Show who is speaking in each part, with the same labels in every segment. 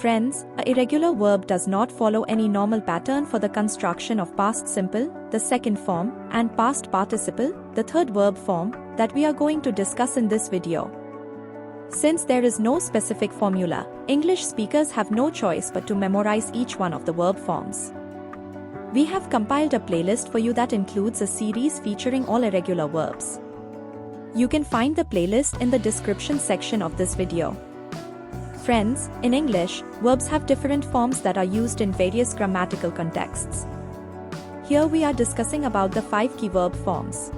Speaker 1: Friends, a irregular verb does not follow any normal pattern for the construction of past simple, the second form, and past participle, the third verb form, that we are going to discuss in this video. Since there is no specific formula, English speakers have no choice but to memorize each one of the verb forms. We have compiled a playlist for you that includes a series featuring all irregular verbs. You can find the playlist in the description section of this video. Friends, in English, verbs have different forms that are used in various grammatical contexts. Here we are discussing about the 5 key verb forms.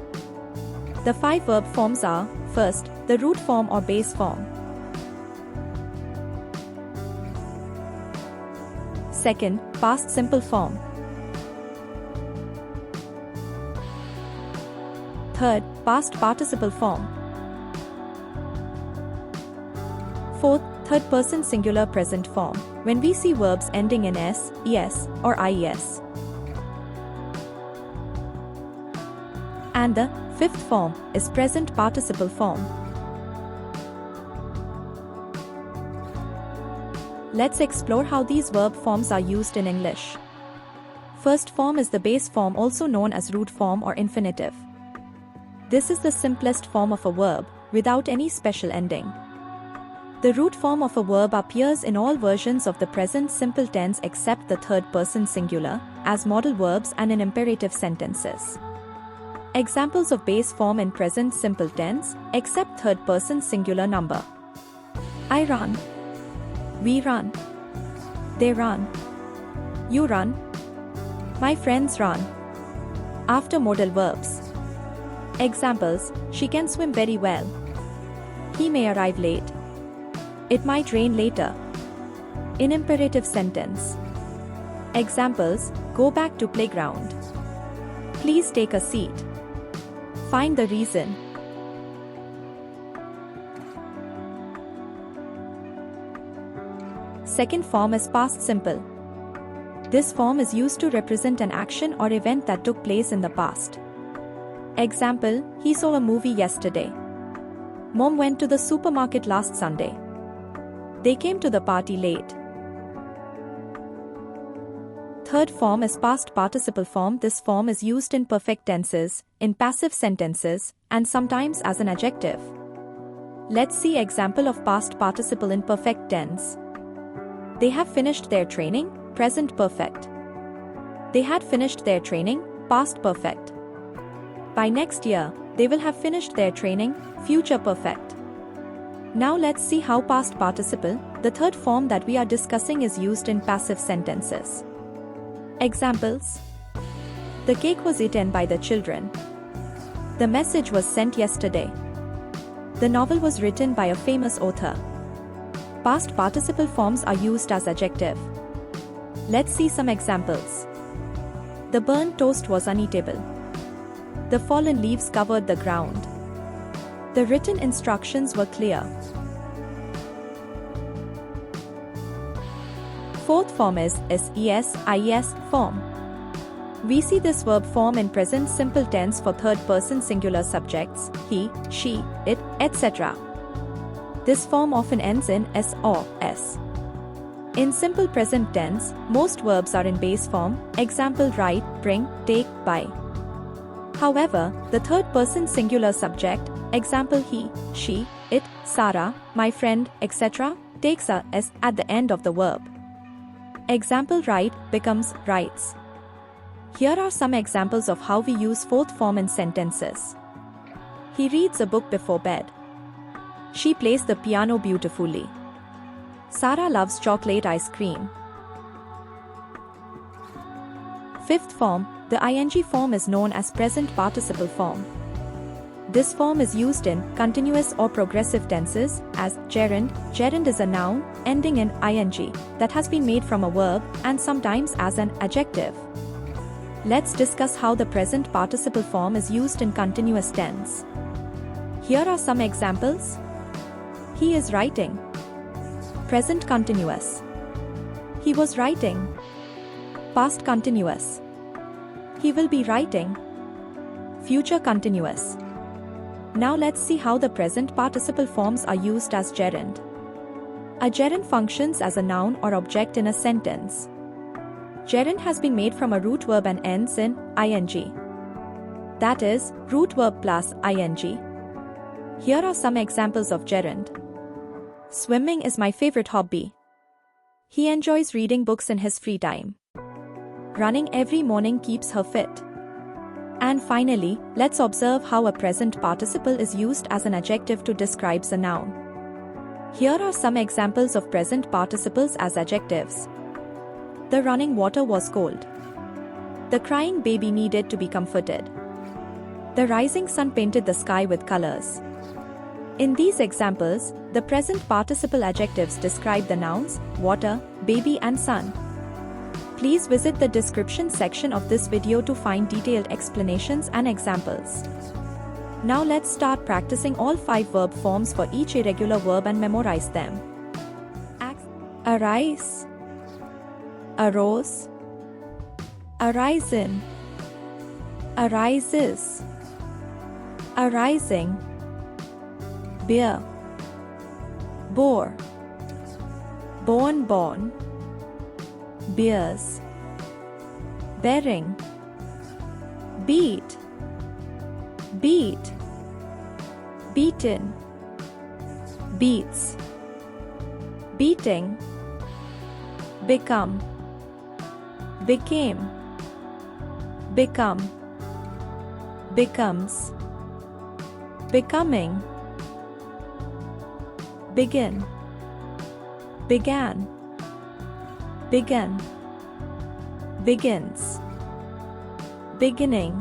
Speaker 1: The 5 verb forms are, first, the root form or base form. Second, past simple form. Third, past participle form. Fourth, third person singular present form, when we see verbs ending in s, es, or ies. And the fifth form is present participle form. Let's explore how these verb forms are used in English. First form is the base form, also known as root form or infinitive. This is the simplest form of a verb, without any special ending. The root form of a verb appears in all versions of the present simple tense except the third person singular, as modal verbs and in imperative sentences. Examples of base form in present simple tense, except third person singular number. I run. We run. They run. You run. My friends run. After modal verbs. Examples: she can swim very well. He may arrive late. It might rain later. In imperative sentence. Examples: go back to playground. Please take a seat. Find the reason. Second form is past simple. This form is used to represent an action or event that took place in the past. Example: he saw a movie yesterday. Mom went to the supermarket last Sunday. They came to the party late. Third form is past participle form. This form is used in perfect tenses, in passive sentences, and sometimes as an adjective. Let's see example of past participle in perfect tense. They have finished their training, present perfect. They had finished their training, past perfect. By next year, they will have finished their training, future perfect. Now let's see how past participle, the third form that we are discussing, is used in passive sentences. Examples: the cake was eaten by the children. The message was sent yesterday. The novel was written by a famous author. Past participle forms are used as adjective. Let's see some examples. The burnt toast was uneatable. The fallen leaves covered the ground. The written instructions were clear. Fourth form is ses, is form. We see this verb form in present simple tense for third person singular subjects, he, she, it, etc. This form often ends in s or s. In simple present tense, most verbs are in base form, example write, bring, take, buy. However, the third person singular subject, example he, she, it, Sarah, my friend, etc., takes a s at the end of the verb. Example write becomes writes. Here are some examples of how we use fourth form in sentences. He reads a book before bed. She plays the piano beautifully. Sarah loves chocolate ice cream. Fifth form, the ing form, is known as present participle form. This form is used in continuous or progressive tenses as gerund. Gerund is a noun ending in ing that has been made from a verb, and sometimes as an adjective. Let's discuss how the present participle form is used in continuous tense. Here are some examples. He is writing. Present continuous. He was writing. Past continuous. He will be writing. Future continuous. Now let's see how the present participle forms are used as gerund. A gerund functions as a noun or object in a sentence. Gerund has been made from a root verb and ends in ing. That is, root verb plus ing. Here are some examples of gerund. Swimming is my favorite hobby. He enjoys reading books in his free time. Running every morning keeps her fit. And finally, let's observe how a present participle is used as an adjective to describe a noun. Here are some examples of present participles as adjectives. The running water was cold. The crying baby needed to be comforted. The rising sun painted the sky with colors. In these examples, the present participle adjectives describe the nouns, water, baby and sun. Please visit the description section of this video to find detailed explanations and examples. Now let's start practicing all 5 verb forms for each irregular verb and memorize them. Arise, arose, arisen, arises, arising, bear, bore, born, bears, bearing, beat, beaten, beats, beating, become, became, become, becomes, becoming, begin, began, begins, beginning,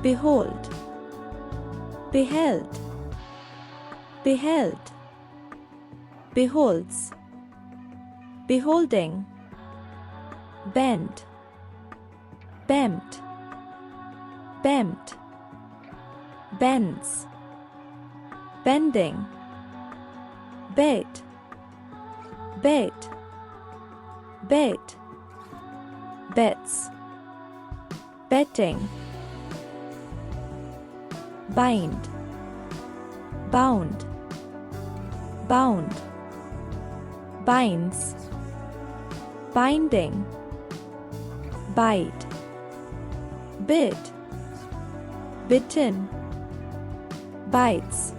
Speaker 1: behold, beheld, beholds, beholding, bend, bent, bends, bending, bait, bets, betting, bind, bound, binds, binding, bite, bit, bitten, bites,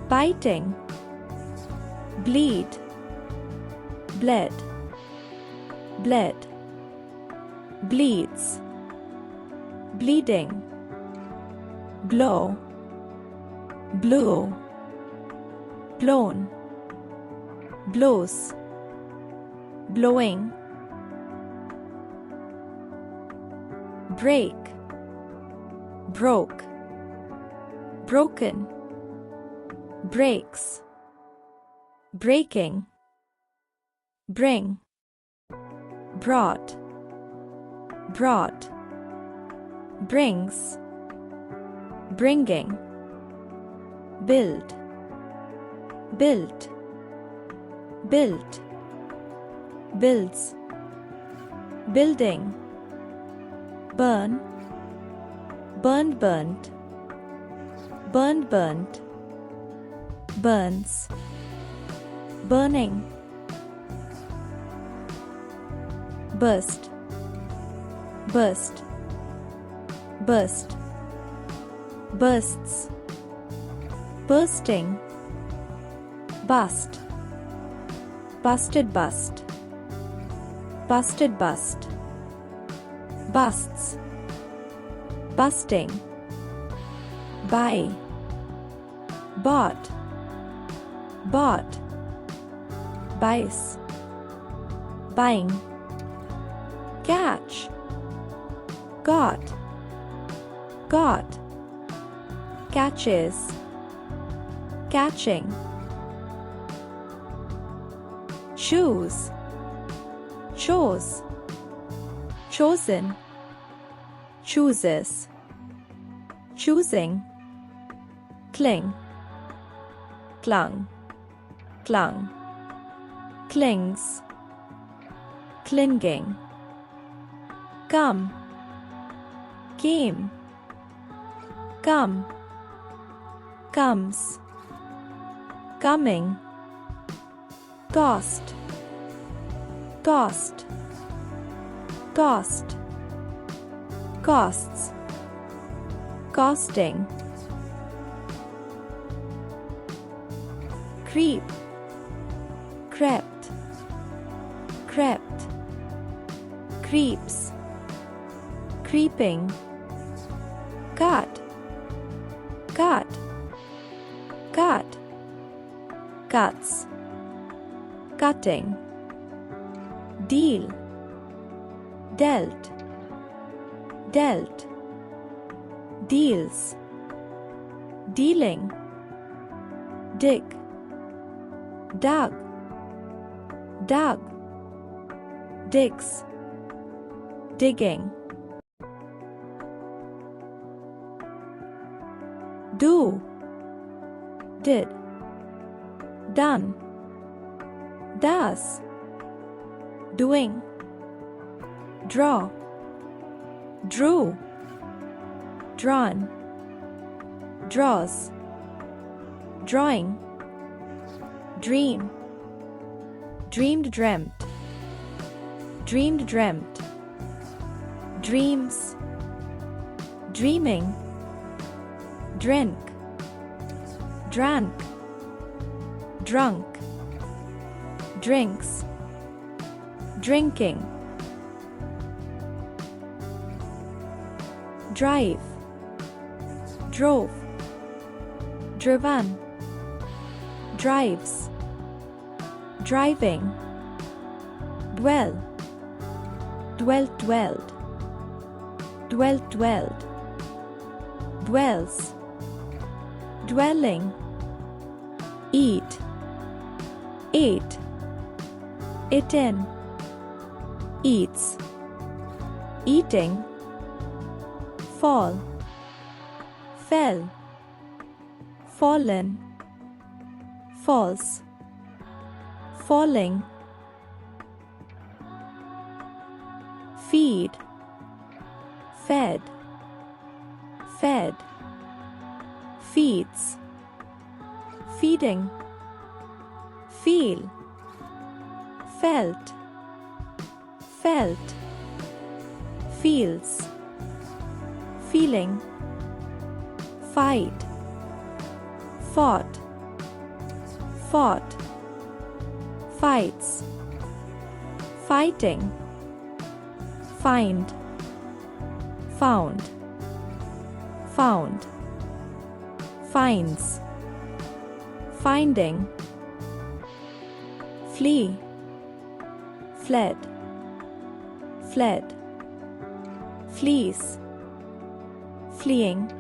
Speaker 1: biting, bleed, bled, bleeds, bleeding, blow, blew, blown, blows, blowing, break, broke, broken, breaks, breaking, bring, brought, brings, bringing, build, built, builds, building, burn, burnt, burns, burning, burst, bursts, bursting, bust, busted bust, busts, busting, buy, bought, buys, buying, catch, got, catches, catching, choose, chose, chosen, chooses, choosing, cling, clung, clings, clinging, come, came, comes, coming, Cost, cost, cost, costs, costing. Creep, crept, crept, creeps, creeping. Cut, cut, cut, cuts, cutting. Deal, dealt, dealt, deals, dealing. Dig, dug, dug, digs, digging. Do, did, done, does, doing. Draw, drew, drawn, draws, drawing. Dream, dreamed, dreamt, dreamed, dreamt, dreams, dreaming. Drink, drank, drunk, drinks, drinking. Drive, drove, driven, drives, driving. Dwell, dwelt, dwelled, dwelt, dwelled, dwells, dwelling. Eat, ate, eaten, eats, eating. Fall, fell, fallen, false, falling. Feed, fed, fed, feeds, feeding. Feel, felt, felt, feels, feeling. Fight, fought, fought, fights, fighting. Find, found, found, finds, finding. Flee, fled, fled, flees, fleeing.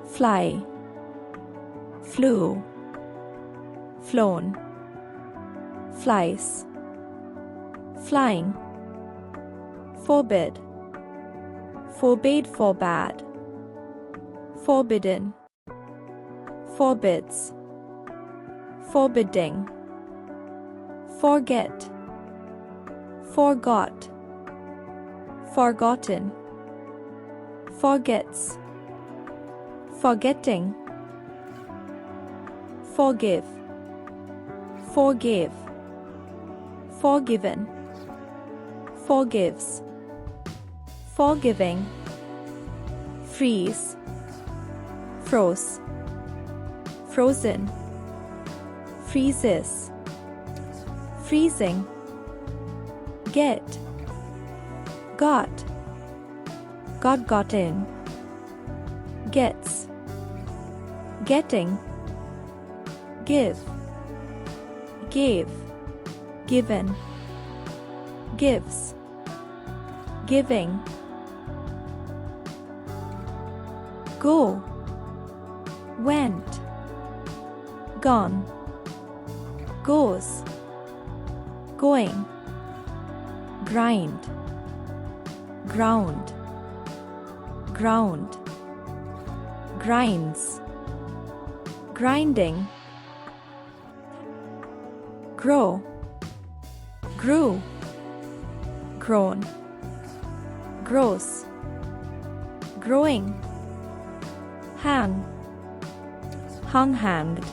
Speaker 1: Fly, flew, flown, flies, flying. Forbid, forbade, forbade, forbidden, forbids, forbidding. Forget, forgot, forgotten, forgets, forgetting. Forgive, forgave, forgiven, forgives, forgiving. Freeze, froze, frozen, freezes, freezing. Get, got, gotten, gets, getting. Give, gave, given, gives, giving. Go, went, gone, goes, going. Grind, ground, ground, grinds, grinding. Grow, grew, grown, grows, growing. Hang, hung, hanged,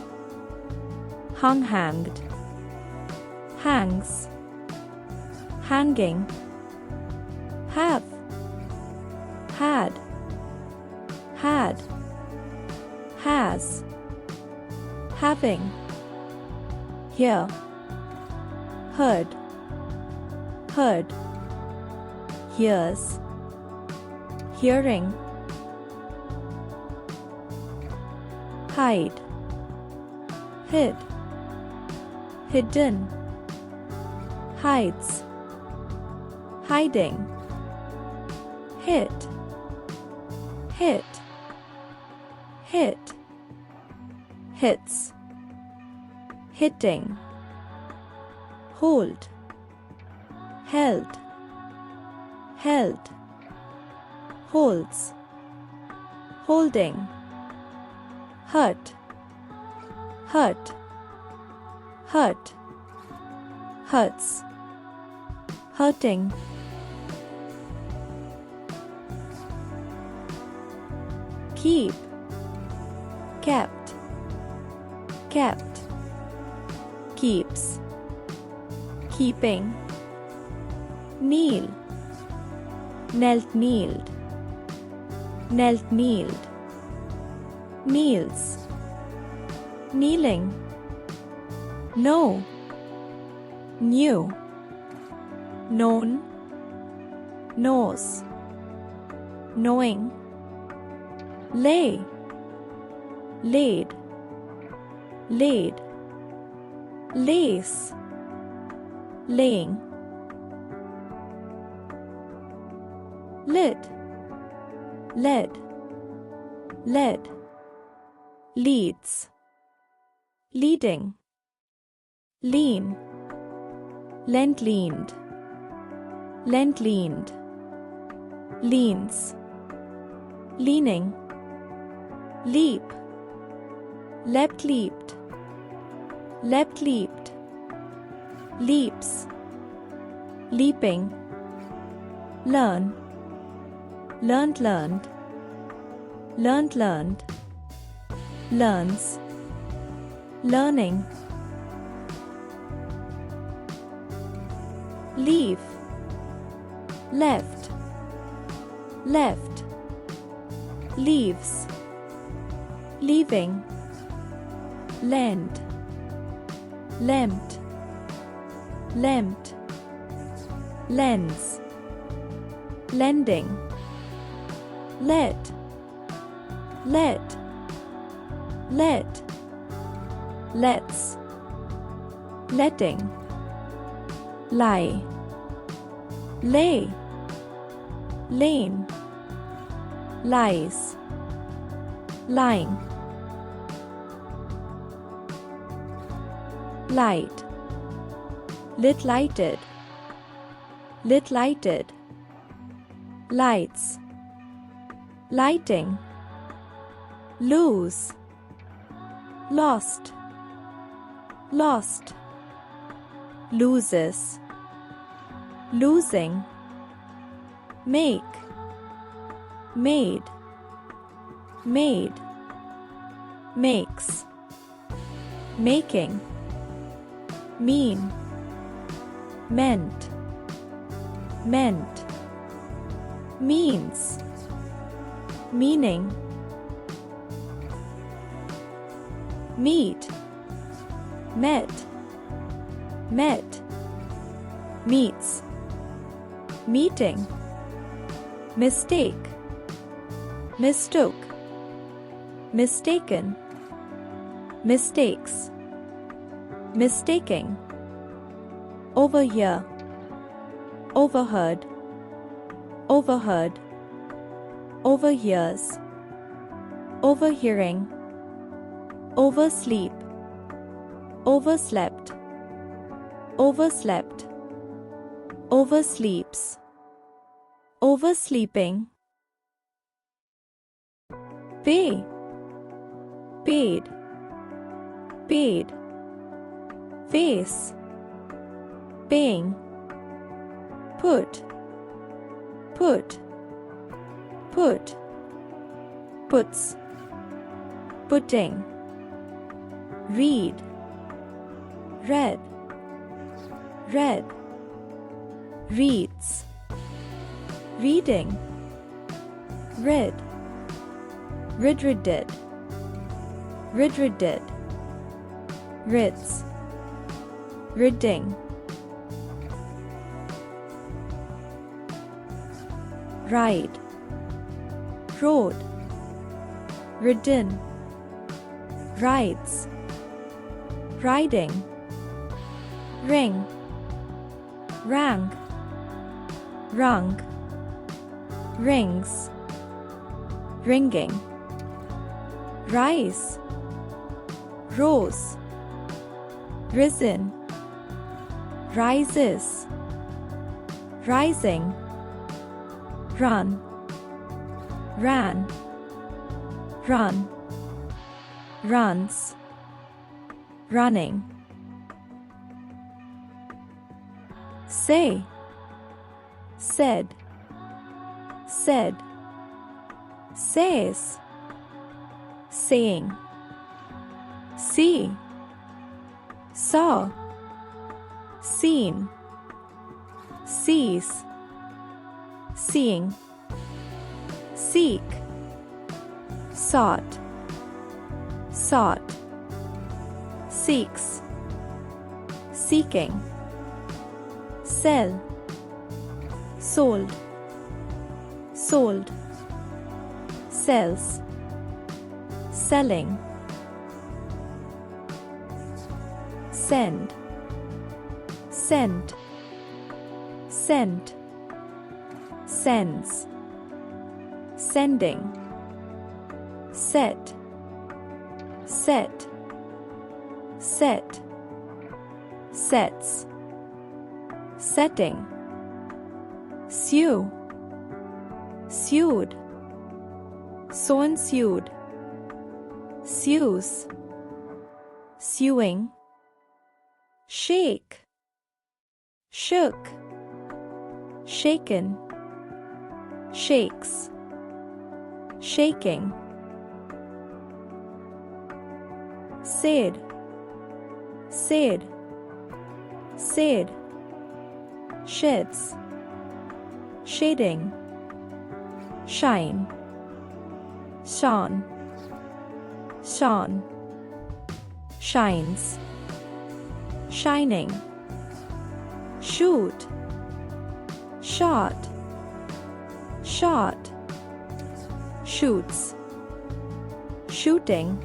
Speaker 1: hung, hanged, hangs, hanging, have, had, had, has, having, hear, heard, heard, hears, hearing, hide, hid, hidden, hides, hiding, hit, hit, hit, hits, hitting, hold, held, held, holds, holding, hurt, hurt, hurt, hurts, hurting, keep, kept, kept, keeps, keeping, kneel, knelt, kneeled, knelt, kneeled, kneels, kneeling, know, knew, known, knows, knowing, lay, laid, laid, lace, laying, lid, led, led, leads, leading, lean, lent, leaned, lent, leaned, leans, leaning, leap, leapt, leaped, leapt, leaped, leaps, leaping, learn, learnt, learned, learnt, learned, learns, learning, leave, left, left, leaves, leaving, lend, lent, lent, lends, lending, let, let, let, lets, letting, lie, lay, lane, lies, lying, light, lit, lighted, lit, lighted, lights, lighting, lose, lost, lost, loses, losing, make, made, made, makes, making, mean, meant, meant, means, meaning, meet, met, met, meets, meeting, mistake, mistook, mistaken, mistakes, mistaking, overhear, overheard, overheard, overhears, overhearing, oversleep, overslept, overslept, oversleeps, oversleeping, pay, paid, paid, face, paying, put, put, put, puts, putting, read, read, read, reads, reading, rid, rid-rid-did, rid-rid-did, rids, ridding, ride, rode, ridden, rides, riding, ring, rang, rung, rings, ringing, rise, rose, risen, rises, rising, run, ran, run, runs, running, say, said, said, says, saying, see, saw, seen, sees, seeing, seek, sought, sought, seeks, seeking, sell, sold, sold, sells, selling, send, sent, sent, sends, sending, set, set, set, sets, setting, sue, sued, sewn-sued, sues, suing, shake, shook, shaken, shakes, shaking, said, said, said, sheds, shading, shine, shone, shone, shines, shining, shoot, shot, shot, shoots, shooting,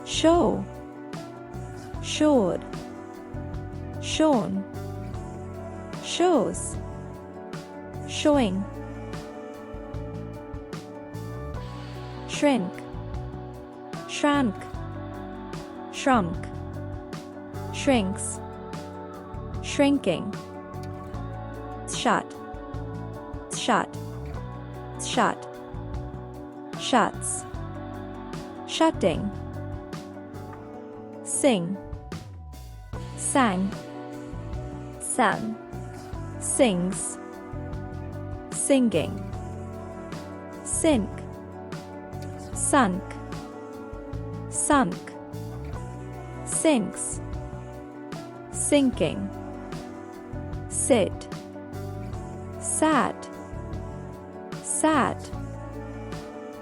Speaker 1: show, showed, shown, shows, showing, shrink, shrank, shrunk, shrinks, shrinking, shut, shut, shut, shuts, shutting, sing, sang, sang, sings, singing, sink, sunk, sunk, sinks, sinking, sit, sat, sat,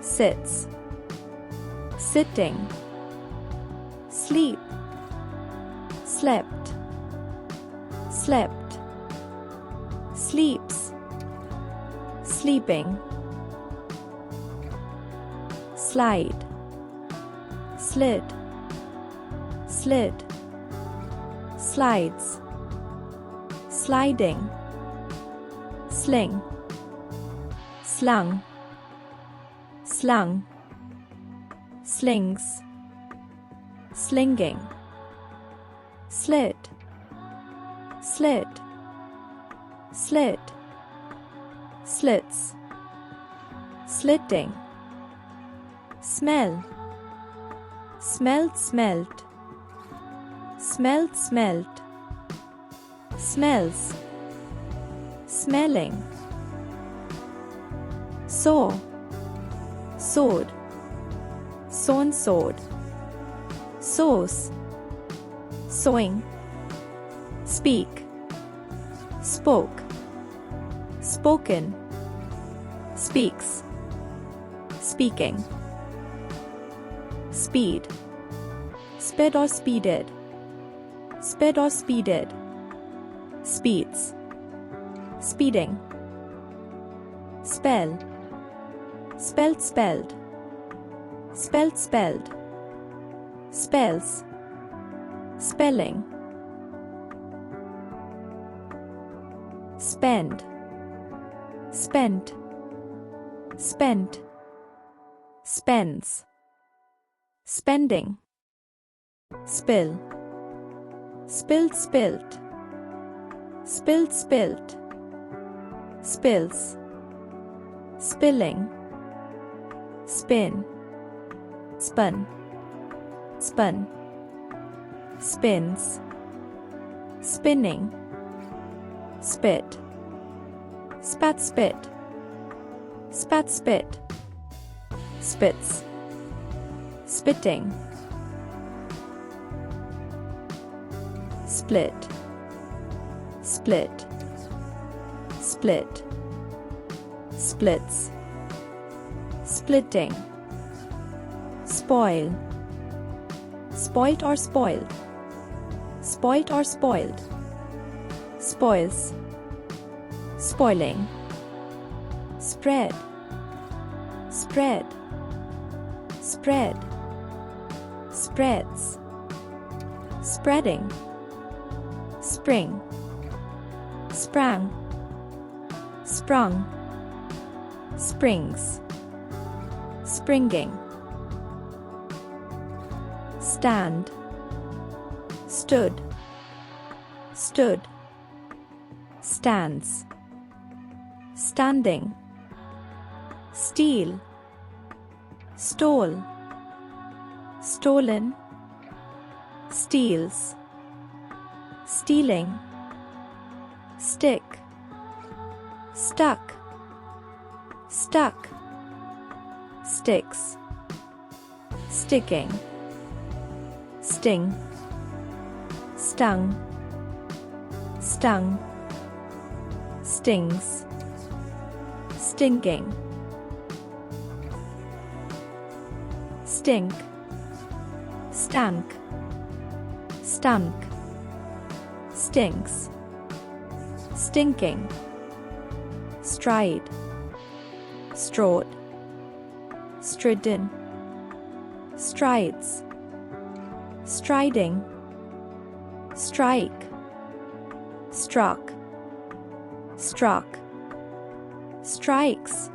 Speaker 1: sits, sitting, sleep, slept, slept, sleeps, sleeping, slide, slid, slid, slides, sliding, sling, slung, slung, slings, slinging, slit, slit, slit, slits, slitting, smell, smelt, smelt, smelt, smelt, smells, smelling, sow, sowed, sown, sowed, sows, sowing, speak, spoke, spoken, speaks, speaking, speed, sped or speeded, sped or speeded, speeds, speeding, spell, spelled spelled, spelled spelled, spells, spelling, spend, spent, spent, spends, spending, spill, spilled spilt, spilled spilt, spills, spilling, spin, spun, spun, spins, spinning, spit, spat spit, spat spit, spits, spitting, split, split, split, splits, splitting, spoil, spoilt or spoiled, spoilt or spoiled, spoils, spoiling, spread, spread, spread, spreads, spreading, spring, sprang, sprung, springs, springing, stand, stood, stood, stands, standing, steal, stole, stolen, steals, stealing, stick, stuck, stuck, sticks, sticking, sting, stung, stung, stings, stinking, stink, stank, stunk, stinks, stinking, stride, strode, stridden, strides, striding, strike, struck, struck, strikes,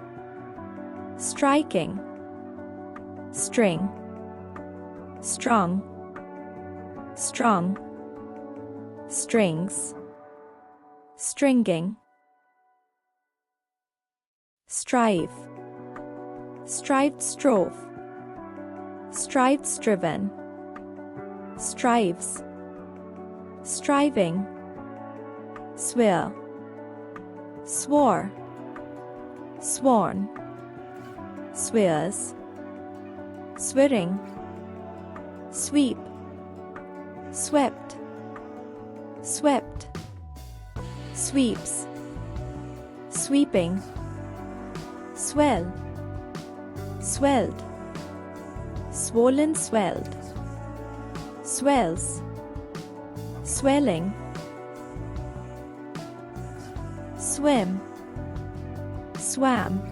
Speaker 1: striking, string, strung, strung, strings, stringing, strive, strived strove, strived striven, strives, striving, swear, swore, sworn, swears, swearing, sweep, swept, swept, sweeps, sweeping, swell, swelled, swollen swelled, swells, swelling, swim, swam,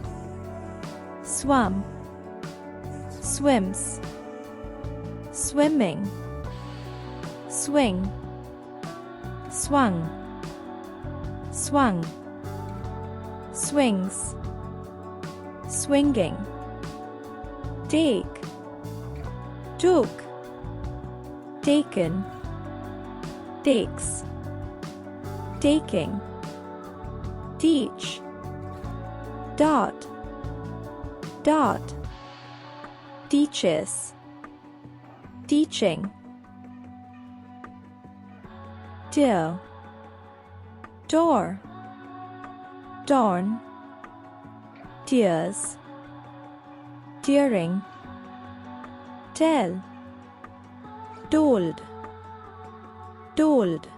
Speaker 1: swum, swims, swimming, swing, swung, swung, swings, swinging, take, took, taken, takes, taking, teach, dot, dot, teaches, teaching, tear, door, torn, tears, tearing, tell, told, told,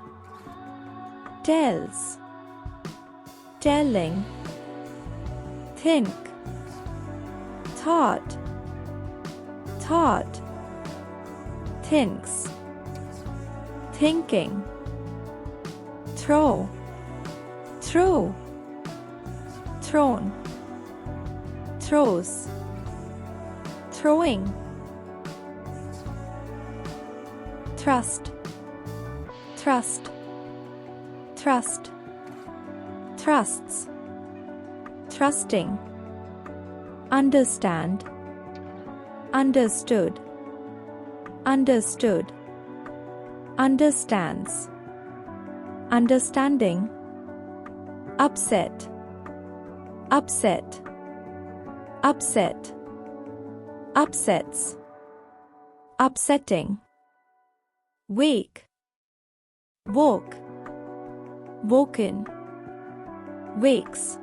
Speaker 1: tells, telling, think, thought, thought, thinks, thinking, throw, throw, thrown, throws, throwing, thrust, thrust, thrust, thrusts, thrusting, understand, understood, understood, understands, understanding, upset, upset, upset, upsets, upsetting, wake, woke, woken, wakes,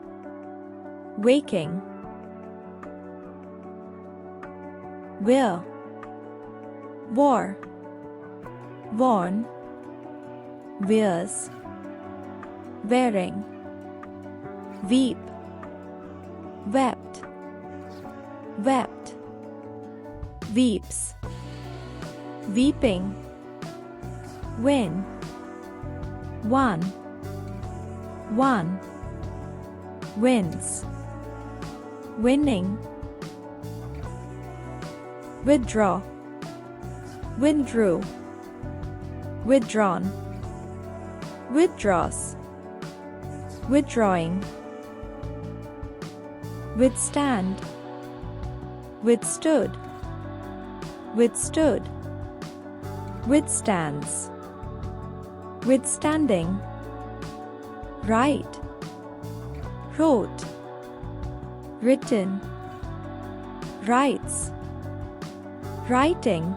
Speaker 1: waking, wear, wore, worn, wears, wearing, weep, wept, wept, weeps, weeping, win, won, won, wins, winning, withdraw, withdrew, withdrawn, withdraws, withdrawing, withstand, withstood, withstood, withstands, withstanding, write, wrote, written, writes, writing.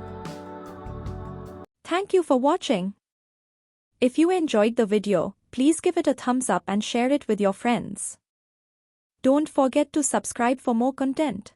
Speaker 1: Thank you for watching. If you enjoyed the video, please give it a thumbs up and share it with your friends. Don't forget to subscribe for more content.